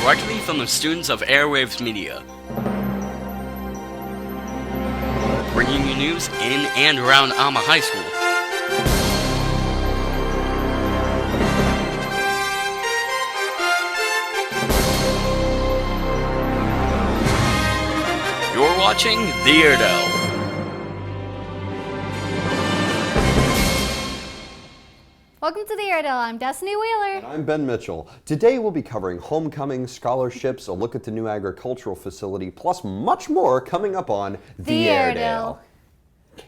directly from the students of Airwaves Media, bringing you news in and around Alma High School. You're watching the Airedale. Welcome to the Airedale. I'm Destiny Wheeler. And I'm Ben Mitchell. Today we'll be covering homecoming, scholarships, a look at the new agricultural facility, plus much more coming up on the Airedale.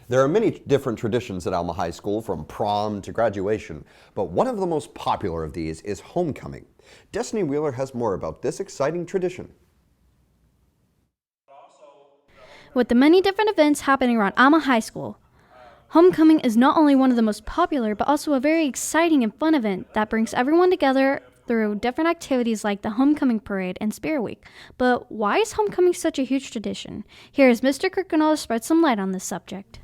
There are many different traditions at Alma High School, from prom to graduation, but one of the most popular of these is homecoming. Destiny Wheeler has more about this exciting tradition. With the many different events happening around Alma High School, homecoming is not only one of the most popular, but also a very exciting and fun event that brings everyone together through different activities like the homecoming parade and spirit week. But why is homecoming such a huge tradition? Here is Mr. Kirkconnell to spread some light on this subject.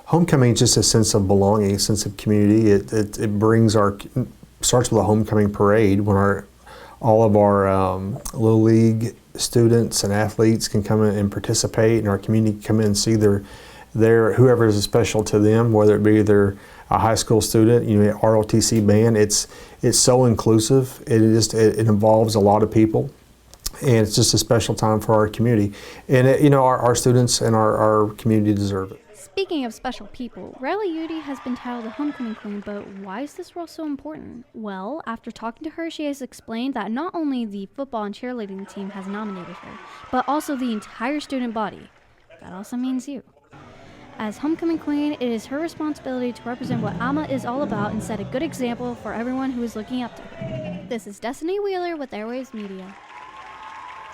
Homecoming is just a sense of belonging, a sense of community. It brings starts with a homecoming parade when all of our Little League students and athletes can come in and participate, and our community can come in and see their whoever is special to them, whether it be a high school student, ROTC band. It's so inclusive. It involves a lot of people, and it's just a special time for our community. And our students and our community deserve it. Speaking of special people, Riley Udy has been titled the homecoming queen, but why is this role so important? Well, after talking to her, she has explained that not only the football and cheerleading team has nominated her, but also the entire student body. That also means you. As homecoming queen, it is her responsibility to represent what Alma is all about and set a good example for everyone who is looking up to her. This is Destiny Wheeler with Airwaves Media.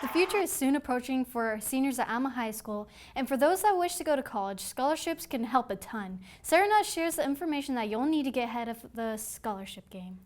The future is soon approaching for seniors at Alma High School, and for those that wish to go to college, scholarships can help a ton. Sarah Nutt shares the information that you'll need to get ahead of the scholarship game.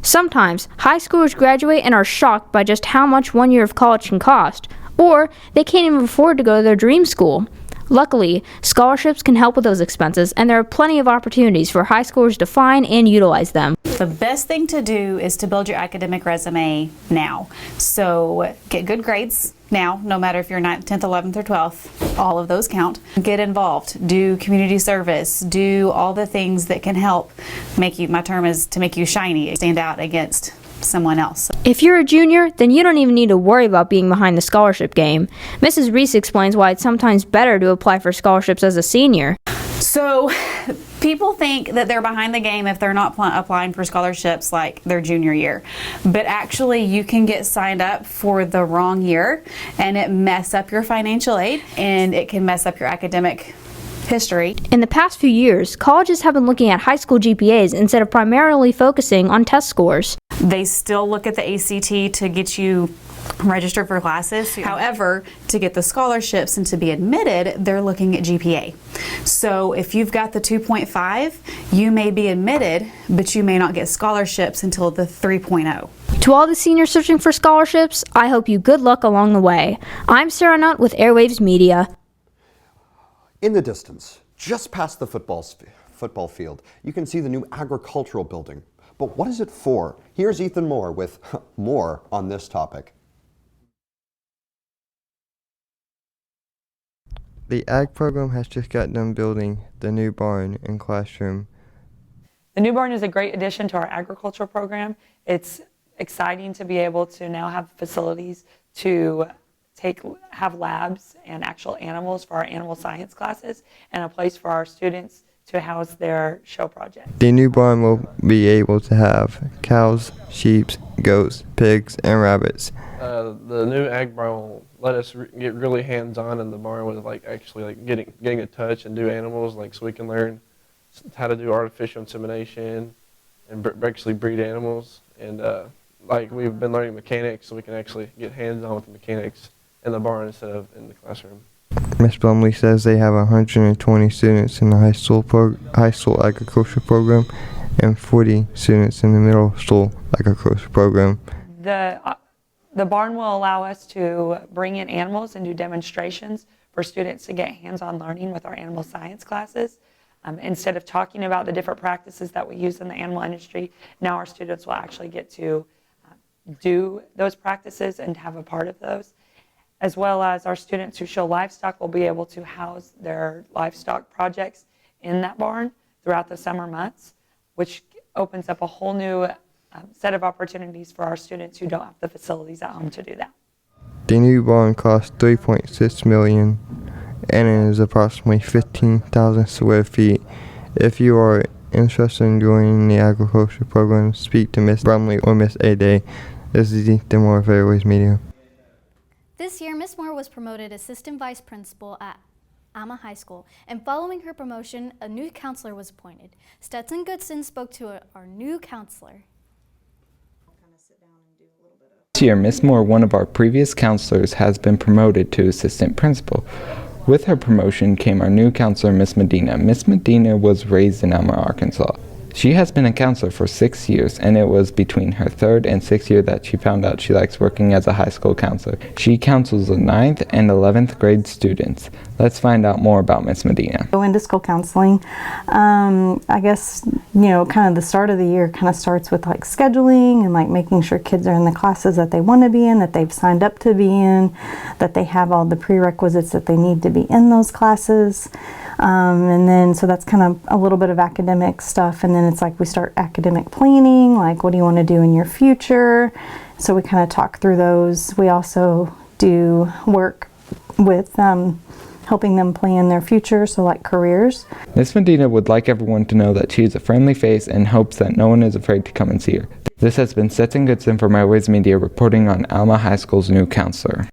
Sometimes, high schoolers graduate and are shocked by just how much 1 year of college can cost, or they can't even afford to go to their dream school. Luckily, scholarships can help with those expenses, and there are plenty of opportunities for high schoolers to find and utilize them. The best thing to do is to build your academic resume now. So get good grades now, no matter if you're 9th, 10th, 11th, or 12th, all of those count. Get involved, do community service, do all the things that can help my term is to make you shiny, stand out against someone else. If you're a junior, then you don't even need to worry about being behind the scholarship game. Mrs. Reese explains why it's sometimes better to apply for scholarships as a senior. So people think that they're behind the game if they're not applying for scholarships like their junior year. But actually you can get signed up for the wrong year and it mess up your financial aid and it can mess up your academic history. In the past few years, colleges have been looking at high school GPAs instead of primarily focusing on test scores. They still look at the ACT to get you registered for classes. However, to get the scholarships and to be admitted, they're looking at GPA. So if you've got the 2.5, you may be admitted, but you may not get scholarships until the 3.0. To all the seniors searching for scholarships, I hope you good luck along the way. I'm Sarah Nutt with Airwaves Media. In the distance, just past the football field, you can see the new agricultural building. But what is it for? Here's Ethan Moore with more on this topic. The ag program has just got done building the new barn and classroom. The new barn is a great addition to our agricultural program. It's exciting to be able to now have facilities to have labs and actual animals for our animal science classes, and a place for our students to house their show project. The new barn will be able to have cows, sheep, goats, pigs, and rabbits. The new ag barn will let us get really hands-on in the barn with actually getting to touch and do animals, so we can learn how to do artificial insemination and actually breed animals. And we've been learning mechanics, so we can actually get hands-on with the mechanics in the barn instead of in the classroom. Ms. Blumley says they have 120 students in the high school agriculture program and 40 students in the middle school agriculture program. The barn will allow us to bring in animals and do demonstrations for students to get hands-on learning with our animal science classes. Instead of talking about the different practices that we use in the animal industry, now our students will actually get to do those practices and have a part of those, as well as our students who show livestock will be able to house their livestock projects in that barn throughout the summer months, which opens up a whole new set of opportunities for our students who don't have the facilities at home to do that. The new barn costs $3.6 million and it is approximately 15,000 square feet. If you are interested in joining the agriculture program, speak to Miss Brumley or Miss Airedale. This is Ethan Moore of Airways Media. This year, Miss Moore was promoted assistant vice principal at Alma High School, and following her promotion, a new counselor was appointed. Stetson Goodson spoke to our new counselor. This year, Miss Moore, one of our previous counselors, has been promoted to assistant principal. With her promotion came our new counselor, Miss Medina. Miss Medina was raised in Alma, Arkansas. She has been a counselor for 6 years, and it was between her 3rd and 6th year that she found out she likes working as a high school counselor. She counsels the 9th and 11th grade students. Let's find out more about Miss Medina. Go into school counseling. I guess, kind of the start of the year kind of starts with like scheduling and like making sure kids are in the classes that they want to be in, that they've signed up to be in, that they have all the prerequisites that they need to be in those classes. And then, so that's kind of a little bit of academic stuff. And then it's like we start academic planning, like what do you want to do in your future? So we kind of talk through those. We also do work with helping them plan their future, so like careers. Miss Medina would like everyone to know that she is a friendly face and hopes that no one is afraid to come and see her. This has been Stetson Goodson from Airways Media reporting on Alma High School's new counselor.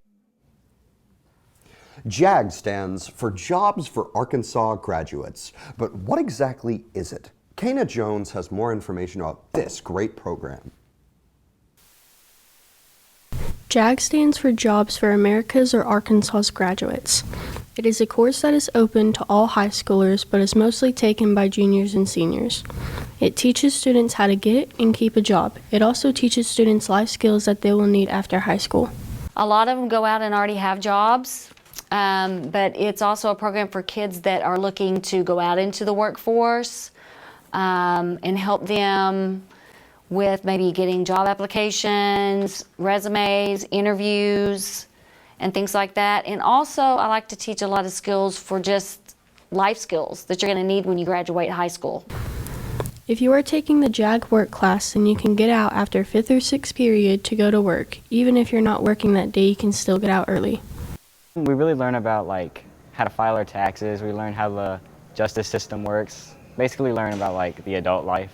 JAG stands for Jobs for Arkansas Graduates. But what exactly is it? Kana Jones has more information about this great program. JAG stands for Jobs for America's or Arkansas's Graduates. It is a course that is open to all high schoolers but is mostly taken by juniors and seniors. It teaches students how to get and keep a job. It also teaches students life skills that they will need after high school. A lot of them go out and already have jobs, but it's also a program for kids that are looking to go out into the workforce and help them with maybe getting job applications, resumes, interviews, and things like that. And also, I like to teach a lot of skills for just life skills that you're going to need when you graduate high school. If you are taking the JAG work class, then you can get out after 5th or 6th period to go to work. Even if you're not working that day, you can still get out early. We really learn about like how to file our taxes. We learn how the justice system works. Basically learn about like the adult life.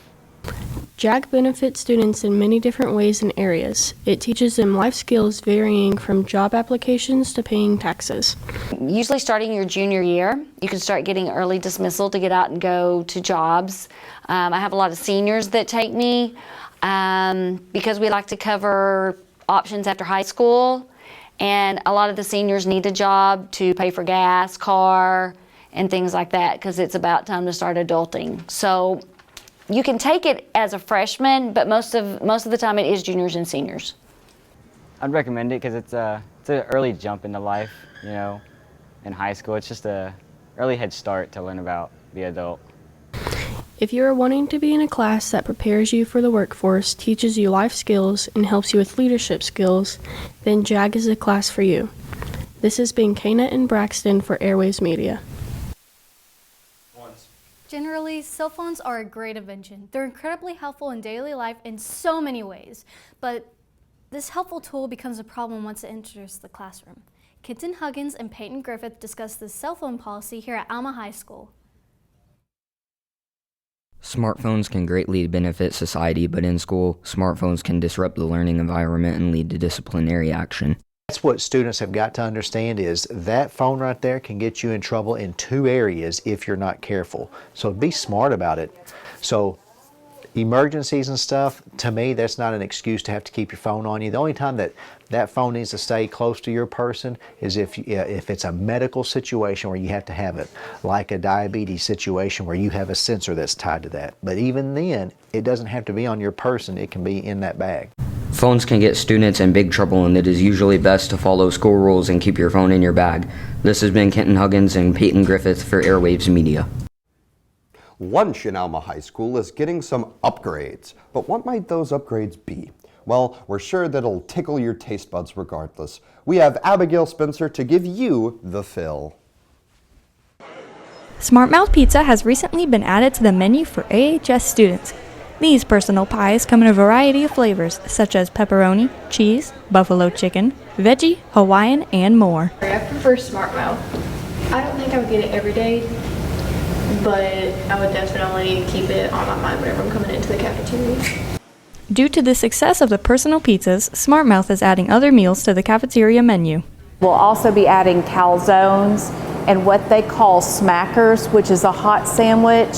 JAG benefits students in many different ways and areas. It teaches them life skills varying from job applications to paying taxes. Usually starting your junior year, you can start getting early dismissal to get out and go to jobs. I have a lot of seniors that take me because we like to cover options after high school. And a lot of the seniors need a job to pay for gas, car, and things like that because it's about time to start adulting. So you can take it as a freshman, but most of the time it is juniors and seniors. I'd recommend it because it's an early jump into life, in high school. It's just an early head start to learn about the adult. If you are wanting to be in a class that prepares you for the workforce, teaches you life skills, and helps you with leadership skills, then JAG is the class for you. This has been Kana and Braxton for Airways Media. Generally, cell phones are a great invention. They're incredibly helpful in daily life in so many ways, but this helpful tool becomes a problem once it enters the classroom. Kenton Huggins and Peyton Griffith discussed the cell phone policy here at Alma High School. Smartphones can greatly benefit society, but in school, smartphones can disrupt the learning environment and lead to disciplinary action. That's what students have got to understand is that phone right there can get you in trouble in 2 areas if you're not careful. So be smart about it. So emergencies and stuff, to me, that's not an excuse to have to keep your phone on you. The only time that phone needs to stay close to your person is if it's a medical situation where you have to have it, like a diabetes situation where you have a sensor that's tied to that. But even then, it doesn't have to be on your person. It can be in that bag. Phones can get students in big trouble, and it is usually best to follow school rules and keep your phone in your bag. This has been Kenton Huggins and Peyton Griffith for Airwaves Media. Lunch in Alma High School is getting some upgrades, but what might those upgrades be? Well, we're sure that it'll tickle your taste buds regardless. We have Abigail Spencer to give you the fill. Smartmouth Pizza has recently been added to the menu for AHS students. These personal pies come in a variety of flavors, such as pepperoni, cheese, buffalo chicken, veggie, Hawaiian, and more. I prefer Smartmouth. I don't think I would get it every day, but I would definitely keep it on my mind whenever I'm coming into the cafeteria. Due to the success of the personal pizzas, Smartmouth is adding other meals to the cafeteria menu. We'll also be adding calzones and what they call smackers, which is a hot sandwich,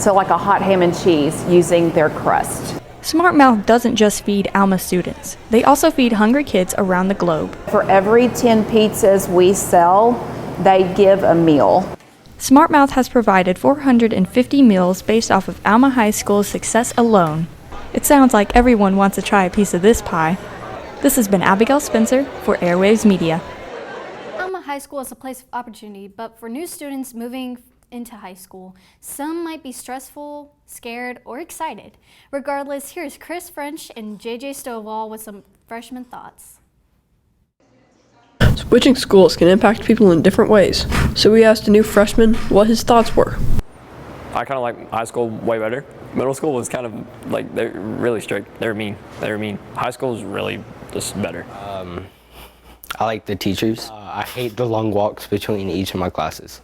so like a hot ham and cheese using their crust. Smartmouth doesn't just feed Alma students. They also feed hungry kids around the globe. For every 10 pizzas we sell, they give a meal. Smartmouth has provided 450 meals based off of Alma High School's success alone. It sounds like everyone wants to try a piece of this pie. This has been Abigail Spencer for Airwaves Media. Alma High School is a place of opportunity, but for new students moving into high school, some might be stressful, scared, or excited. Regardless, here's Chris French and JJ Stovall with some freshman thoughts. Switching schools can impact people in different ways, so we asked a new freshman what his thoughts were. I kind of like high school way better. Middle school was kind of like, they're really strict. They're mean. High school is really just better. I like the teachers. I hate the long walks between each of my classes.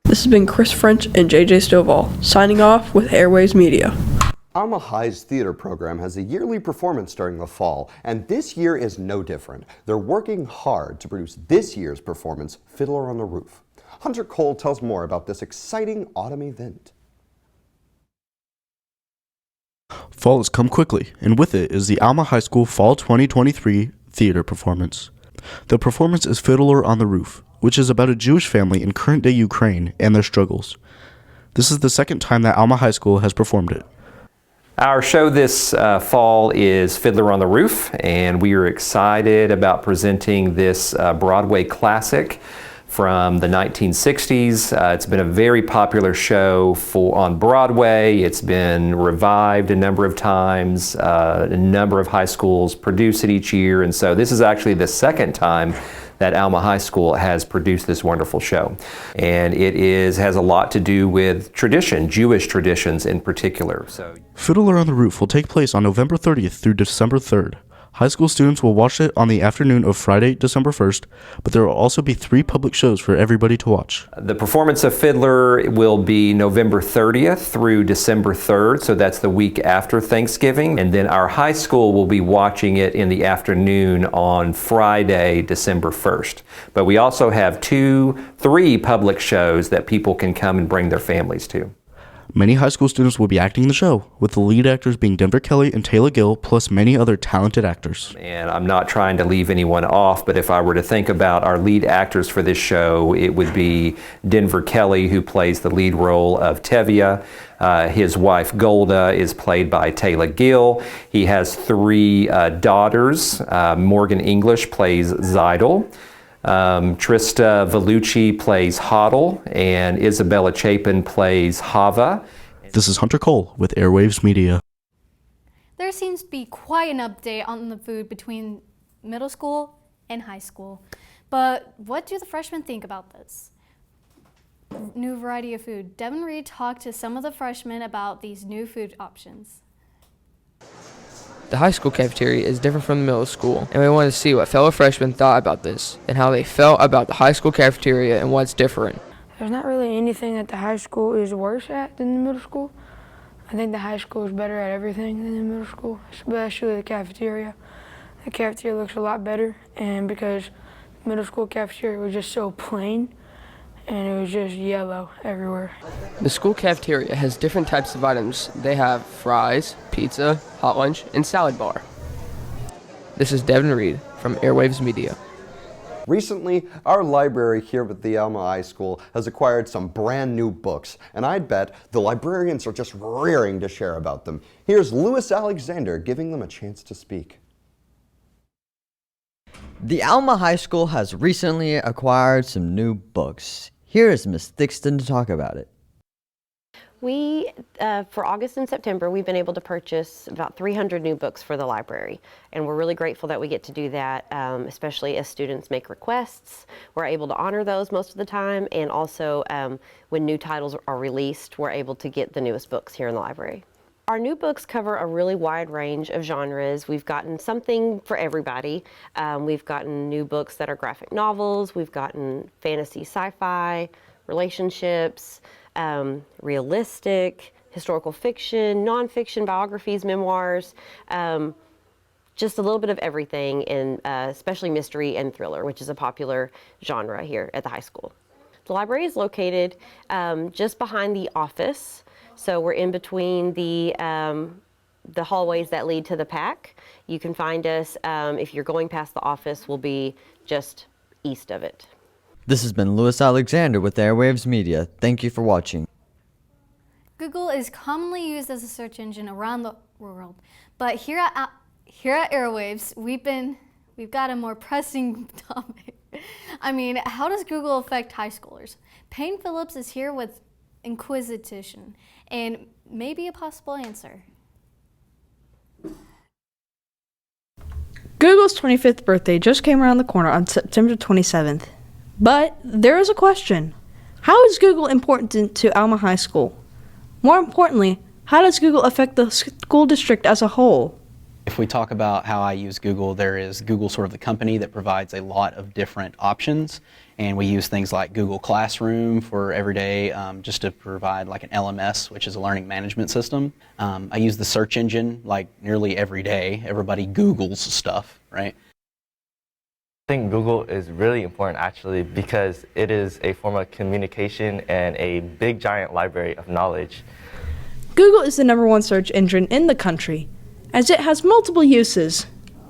This has been Chris French and JJ Stovall, signing off with Airwaves Media. Alma High's theater program has a yearly performance during the fall, and this year is no different. They're working hard to produce this year's performance, Fiddler on the Roof. Hunter Cole tells more about this exciting autumn event. Fall has come quickly, and with it is the Alma High School Fall 2023 theater performance. The performance is Fiddler on the Roof, which is about a Jewish family in current-day Ukraine and their struggles. This is the second time that Alma High School has performed it. Our show this fall is Fiddler on the Roof, and we are excited about presenting this Broadway classic from the 1960s. It's been a very popular show on Broadway. It's been revived a number of times. A number of high schools produce it each year, and so this is actually the second time that Alma High School has produced this wonderful show. And it has a lot to do with tradition, Jewish traditions in particular. Fiddler on the Roof will take place on November 30th through December 3rd. High school students will watch it on the afternoon of Friday, December 1st, but there will also be 3 public shows for everybody to watch. The performance of Fiddler will be November 30th through December 3rd, so that's the week after Thanksgiving. And then our high school will be watching it in the afternoon on Friday, December 1st. But we also have 3 public shows that people can come and bring their families to. Many high school students will be acting in the show, with the lead actors being Denver Kelly and Taylor Gill, plus many other talented actors. And I'm not trying to leave anyone off, but if I were to think about our lead actors for this show, it would be Denver Kelly, who plays the lead role of Tevye. His wife Golda is played by Taylor Gill. He has 3 daughters. Morgan English plays Zeidel. Trista Vellucci plays Hoddle, and Isabella Chapin plays Hava. This is Hunter Cole with Airwaves Media. There seems to be quite an update on the food between middle school and high school. But what do the freshmen think about this new variety of food? Devin Reed talked to some of the freshmen about these new food options. The high school cafeteria is different from the middle school, and we wanted to see what fellow freshmen thought about this and how they felt about the high school cafeteria and what's different. There's not really anything that the high school is worse at than the middle school. I think the high school is better at everything than the middle school, especially the cafeteria. The cafeteria looks a lot better, and because the middle school cafeteria was just so plain, and it was just yellow everywhere. The school cafeteria has different types of items. They have fries, pizza, hot lunch, and salad bar. This is Devin Reed from Airwaves Media. Recently, our library here at the Alma High School has acquired some brand new books, and I'd bet the librarians are just raring to share about them. Here's Louis Alexander giving them a chance to speak. The Alma High School has recently acquired some new books. Here is Ms. Thixton to talk about it. For August and September, we've been able to purchase about 300 new books for the library. And we're really grateful that we get to do that, especially as students make requests. We're able to honor those most of the time. And also, when new titles are released, we're able to get the newest books here in the library. Our new books cover a really wide range of genres. We've gotten something for everybody. We've gotten new books that are graphic novels. We've gotten fantasy sci-fi, relationships, realistic, historical fiction, nonfiction, biographies, memoirs, just a little bit of everything, and especially mystery and thriller, which is a popular genre here at the high school. The library is located just behind the office, so we're in between the hallways that lead to the PAC. You can find us, if you're going past the office, we'll be just east of it. This has been Louis Alexander with Airwaves Media. Thank you for watching. Google is commonly used as a search engine around the world, but here at Airwaves, we've got a more pressing topic. I mean, how does Google affect high schoolers? Payne Phillips is here with inquisition and maybe a possible answer. Google's 25th birthday just came around the corner on September 27th. But there is a question. How is Google important to Alma High School? More importantly, how does Google affect the school district as a whole? If we talk about how I use Google, there is Google sort of the company that provides a lot of different options, and we use things like Google Classroom for every day just to provide like an LMS, which is a learning management system. I use the search engine like nearly every day. Everybody Googles stuff, right? I think Google is really important actually because it is a form of communication and a big giant library of knowledge. Google is the #1 search engine in the country, as it has multiple uses.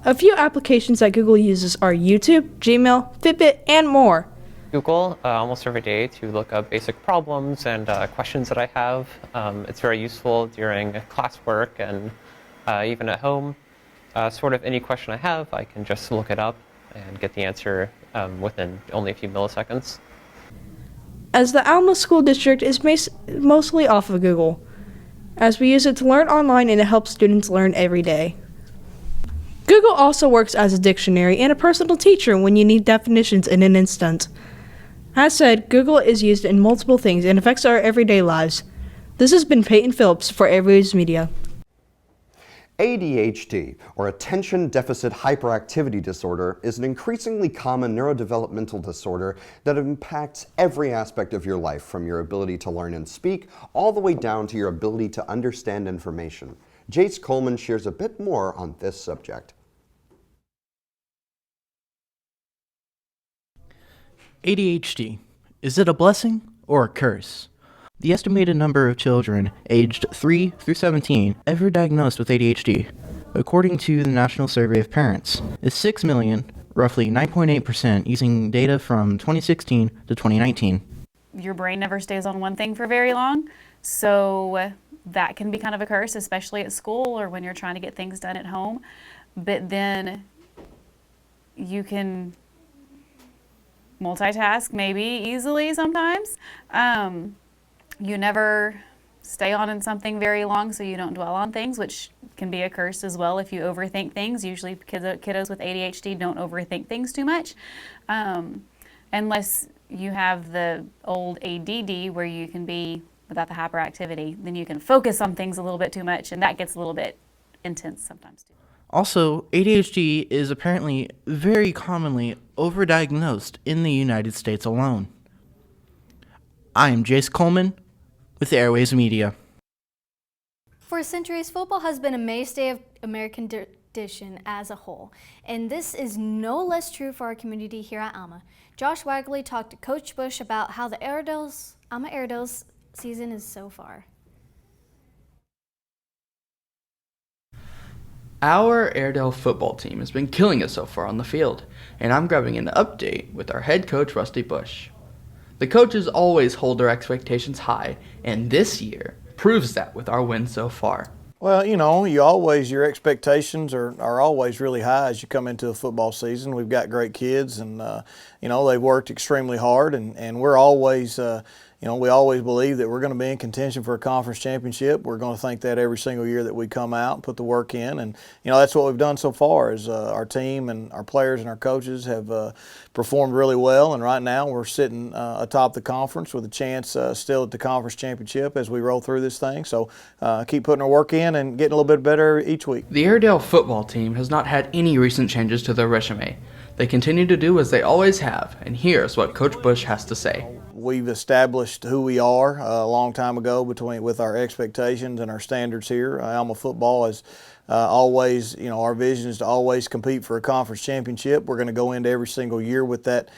A few applications that Google uses are YouTube, Gmail, Fitbit, and more. Google almost every day to look up basic problems and questions that I have. It's very useful during classwork and even at home. Sort of any question I have, I can just look it up and get the answer within only a few milliseconds. As the Alma School District is mostly off of Google, as we use it to learn online and it helps students learn every day. Google also works as a dictionary and a personal teacher when you need definitions in an instant. As said, Google is used in multiple things and affects our everyday lives. This has been Peyton Phillips for Airwaves Media. ADHD, or Attention Deficit Hyperactivity Disorder, is an increasingly common neurodevelopmental disorder that impacts every aspect of your life, from your ability to learn and speak, all the way down to your ability to understand information. Jace Coleman shares a bit more on this subject. ADHD. Is it a blessing or a curse? The estimated number of children aged 3 through 17 ever diagnosed with ADHD, according to the National Survey of Parents, is 6 million, roughly 9.8%, using data from 2016 to 2019. Your brain never stays on one thing for very long, so that can be kind of a curse, especially at school or when you're trying to get things done at home. But then you can multitask maybe easily sometimes. You never stay on in something very long, so you don't dwell on things, which can be a curse as well if you overthink things. Usually kiddos with ADHD don't overthink things too much, unless you have the old ADD where you can be without the hyperactivity, then you can focus on things a little bit too much, and that gets a little bit intense sometimes too. Also, ADHD is apparently very commonly overdiagnosed in the United States alone. I am Jace Coleman with Airwaves Media. For centuries, football has been a mainstay of American tradition as a whole, and this is no less true for our community here at Alma. Josh Wagley talked to Coach Bush about how the Alma Airedale's season is so far. Our Airedale football team has been killing it so far on the field, and I'm grabbing an update with our head coach, Rusty Bush. The coaches always hold their expectations high, and this year proves that with our wins so far. Well, your expectations are always really high as you come into the football season. We've got great kids, and they've worked extremely hard, and we're always we always believe that we're going to be in contention for a conference championship. We're going to think that every single year that we come out and put the work in. And, that's what we've done so far is our team and our players and our coaches have performed really well. And right now we're sitting atop the conference with a chance still at the conference championship as we roll through this thing. So keep putting our work in and getting a little bit better each week. The Airedale football team has not had any recent changes to their resume. They continue to do as they always have, and here's what Coach Bush has to say. We've established who we are a long time ago with our expectations and our standards here. Alma football is always, our vision is to always compete for a conference championship. We're going to go into every single year with that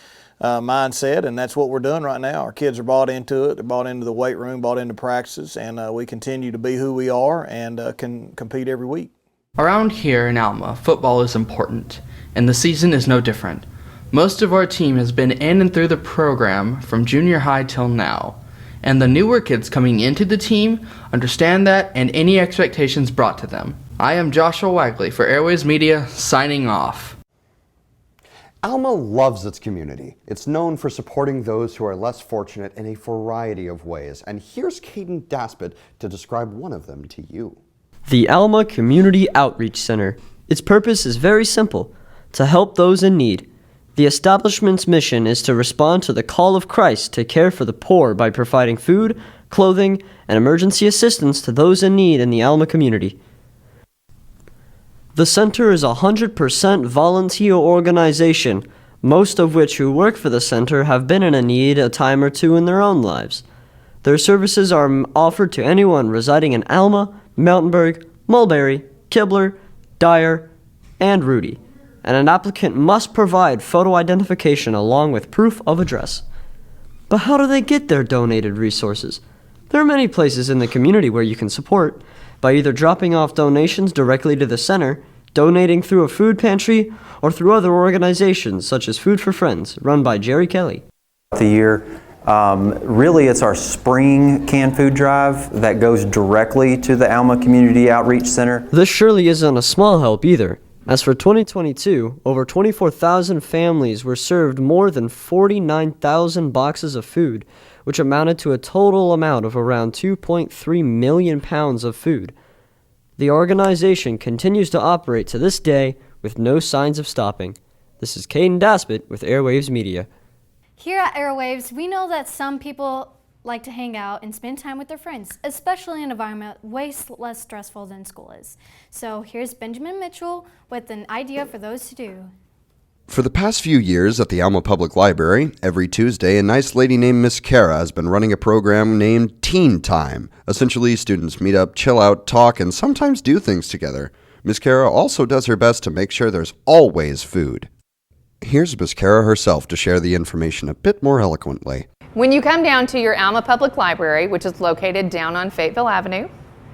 mindset, and that's what we're doing right now. Our kids are bought into it. They're bought into the weight room, bought into practices, and we continue to be who we are and can compete every week. Around here in Alma, football is important, and the season is no different. Most of our team has been in and through the program from junior high till now, and the newer kids coming into the team understand that and any expectations brought to them. I am Joshua Wagley for Airwaves Media, signing off. Alma loves its community. It's known for supporting those who are less fortunate in a variety of ways, and here's Caden Daspit to describe one of them to you. The Alma Community Outreach Center. Its purpose is very simple, to help those in need. The establishment's mission is to respond to the call of Christ to care for the poor by providing food, clothing, and emergency assistance to those in need in the Alma community. The center is a 100% volunteer organization, most of which who work for the center have been in a need a time or two in their own lives. Their services are offered to anyone residing in Alma, Mountainburg, Mulberry, Kibler, Dyer, and Rudy, and an applicant must provide photo identification along with proof of address. But how do they get their donated resources? There are many places in the community where you can support, by either dropping off donations directly to the center, donating through a food pantry, or through other organizations such as Food for Friends, run by Jerry Kelly. The year, really it's our spring canned food drive that goes directly to the Alma Community Outreach Center. This surely isn't a small help either. As for 2022, over 24,000 families were served more than 49,000 boxes of food, which amounted to a total amount of around 2.3 million pounds of food. The organization continues to operate to this day with no signs of stopping. This is Caden Daspit with Airwaves Media. Here at Airwaves, we know that some people like to hang out and spend time with their friends, especially in an environment way less stressful than school is. So here's Benjamin Mitchell with an idea for those to do. For the past few years at the Alma Public Library, every Tuesday, a nice lady named Miss Kara has been running a program named Teen Time. Essentially, students meet up, chill out, talk, and sometimes do things together. Miss Kara also does her best to make sure there's always food. Here's Miss Kara herself to share the information a bit more eloquently. When you come down to your Alma Public Library, which is located down on Fayetteville Avenue,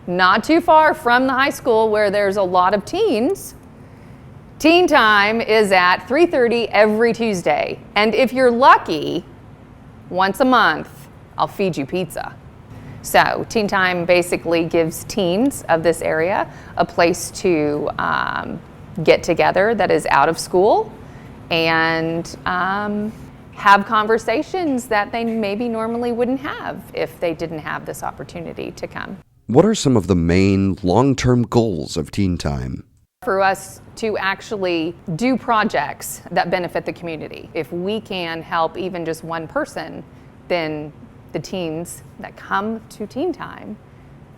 not too far from the high school where there's a lot of teens, Teen Time is at 3:30 every Tuesday. And if you're lucky, once a month, I'll feed you pizza. So Teen Time basically gives teens of this area a place to get together that is out of school and have conversations that they maybe normally wouldn't have if they didn't have this opportunity to come. What are some of the main long-term goals of Teen Time? For us to actually do projects that benefit the community. If we can help even just one person, then the teens that come to Teen Time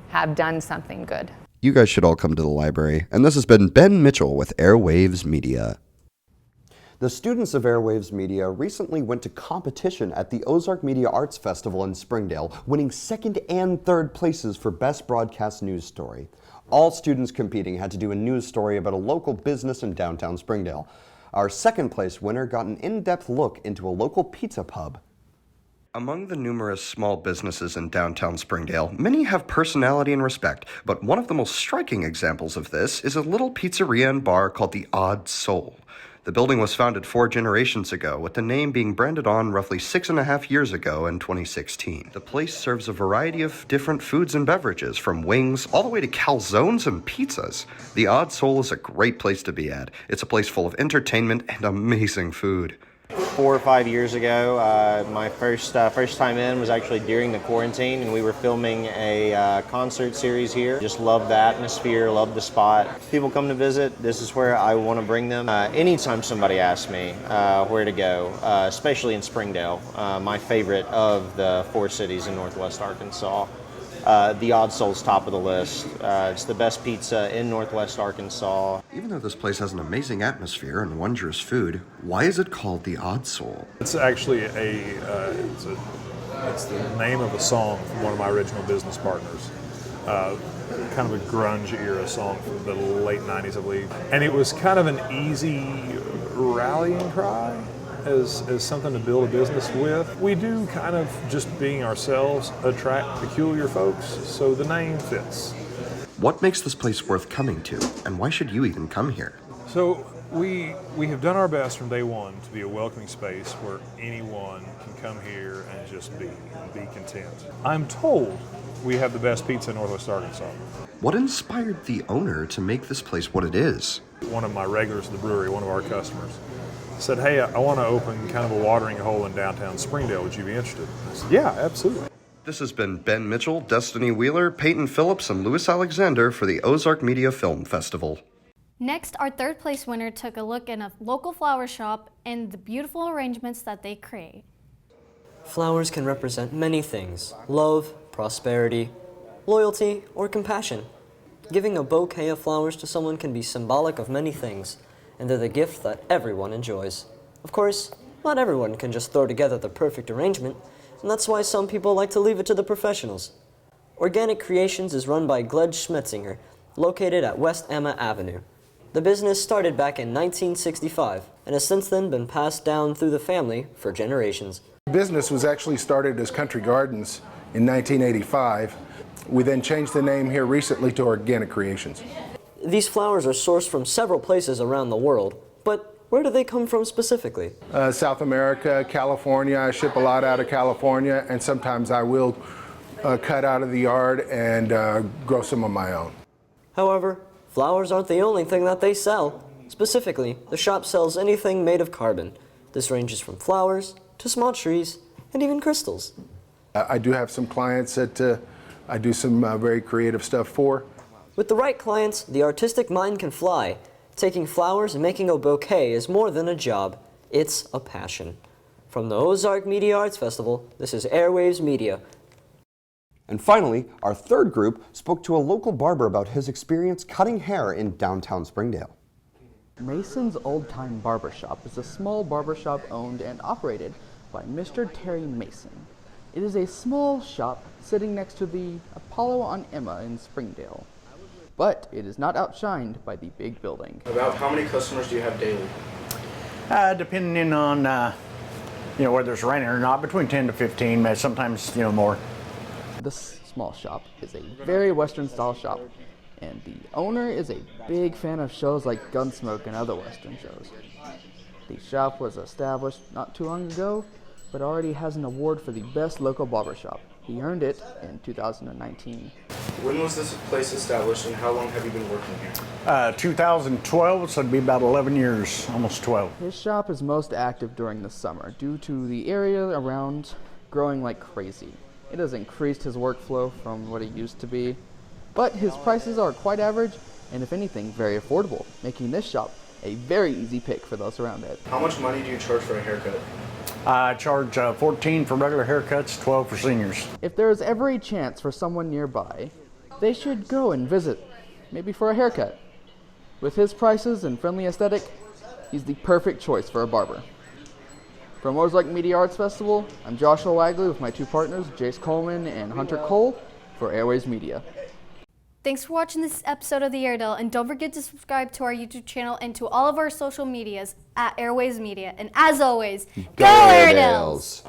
have done something good. You guys should all come to the library. And this has been Ben Mitchell with Airwaves Media. The students of Airwaves Media recently went to competition at the Ozark Media Arts Festival in Springdale, winning second and third places for Best Broadcast News Story. All students competing had to do a news story about a local business in downtown Springdale. Our second place winner got an in-depth look into a local pizza pub. Among the numerous small businesses in downtown Springdale, many have personality and respect, but one of the most striking examples of this is a little pizzeria and bar called the Odd Soul. The building was founded 4 generations ago, with the name being branded on roughly 6.5 years ago in 2016. The place serves a variety of different foods and beverages, from wings all the way to calzones and pizzas. The Odd Soul is a great place to be at. It's a place full of entertainment and amazing food. 4 or 5 years ago, my first time in was actually during the quarantine, and we were filming a concert series here. Just love the atmosphere, love the spot. People come to visit, this is where I want to bring them. Anytime somebody asks me where to go, especially in Springdale, my favorite of the 4 cities in Northwest Arkansas. The Odd Soul's top of the list. It's the best pizza in Northwest Arkansas. Even though this place has an amazing atmosphere and wondrous food, why is it called the Odd Soul? It's actually it's the name of a song from one of my original business partners. Kind of a grunge era song from the late 90s, I believe. And it was kind of an easy rallying cry as something to build a business with. We do kind of, just being ourselves, attract peculiar folks, so the name fits. What makes this place worth coming to, and why should you even come here? So we have done our best from day one to be a welcoming space where anyone can come here and just be content. I'm told we have the best pizza in Northwest Arkansas. What inspired the owner to make this place what it is? One of my regulars at the brewery, one of our customers, said, hey, I want to open kind of a watering hole in downtown Springdale. Would you be interested? I said, yeah, absolutely. This has been Ben Mitchell, Destiny Wheeler, Peyton Phillips, and Louis Alexander for the Ozark Media Film Festival. Next, our third place winner took a look in a local flower shop and the beautiful arrangements that they create. Flowers can represent many things: love, prosperity, loyalty, or compassion. Giving a bouquet of flowers to someone can be symbolic of many things, and they're the gift that everyone enjoys. Of course, not everyone can just throw together the perfect arrangement, and that's why some people like to leave it to the professionals. Organic Creations is run by Gledge Schmetzinger, located at West Emma Avenue. The business started back in 1965 and has since then been passed down through the family for generations. The business was actually started as Country Gardens in 1985. We then changed the name here recently to Organic Creations. These flowers are sourced from several places around the world, but where do they come from specifically? South America, California. I ship a lot out of California, and sometimes I will cut out of the yard and grow some of my own. However, flowers aren't the only thing that they sell. Specifically, the shop sells anything made of carbon. This ranges from flowers to small trees and even crystals. I do have some clients that I do some very creative stuff for. With the right clients, the artistic mind can fly. Taking flowers and making a bouquet is more than a job, it's a passion. From the Ozark Media Arts Festival, this is Airwaves Media. And finally, our third group spoke to a local barber about his experience cutting hair in downtown Springdale. Mason's Oldtime Barbershop is a small barbershop owned and operated by Mr. Terry Mason. It is a small shop sitting next to the Apollo on Emma in Springdale. But it is not outshined by the big building. About how many customers do you have daily? Depending on whether it's raining or not, between 10 to 15, sometimes more. This small shop is a very Western style shop, and the owner is a big fan of shows like Gunsmoke and other Western shows. The shop was established not too long ago, but already has an award for the best local barbershop. He earned it in 2019. When was this place established and how long have you been working here? 2012, so it'd be about 11 years, almost 12. His shop is most active during the summer due to the area around growing like crazy. It has increased his workflow from what it used to be, but his prices are quite average and if anything very affordable, making this shop a very easy pick for those around it. How much money do you charge for a haircut? I charge $14 for regular haircuts, $12 for seniors. If there is ever a chance for someone nearby, they should go and visit, maybe for a haircut. With his prices and friendly aesthetic, he's the perfect choice for a barber. From Ozark Media Arts Festival, I'm Joshua Wagley with my two partners, Jace Coleman and Hunter Cole, for Airwaves Media. Thanks for watching this episode of The Airedale, and don't forget to subscribe to our YouTube channel and to all of our social medias at Airwaves Media. And as always, go Airedales!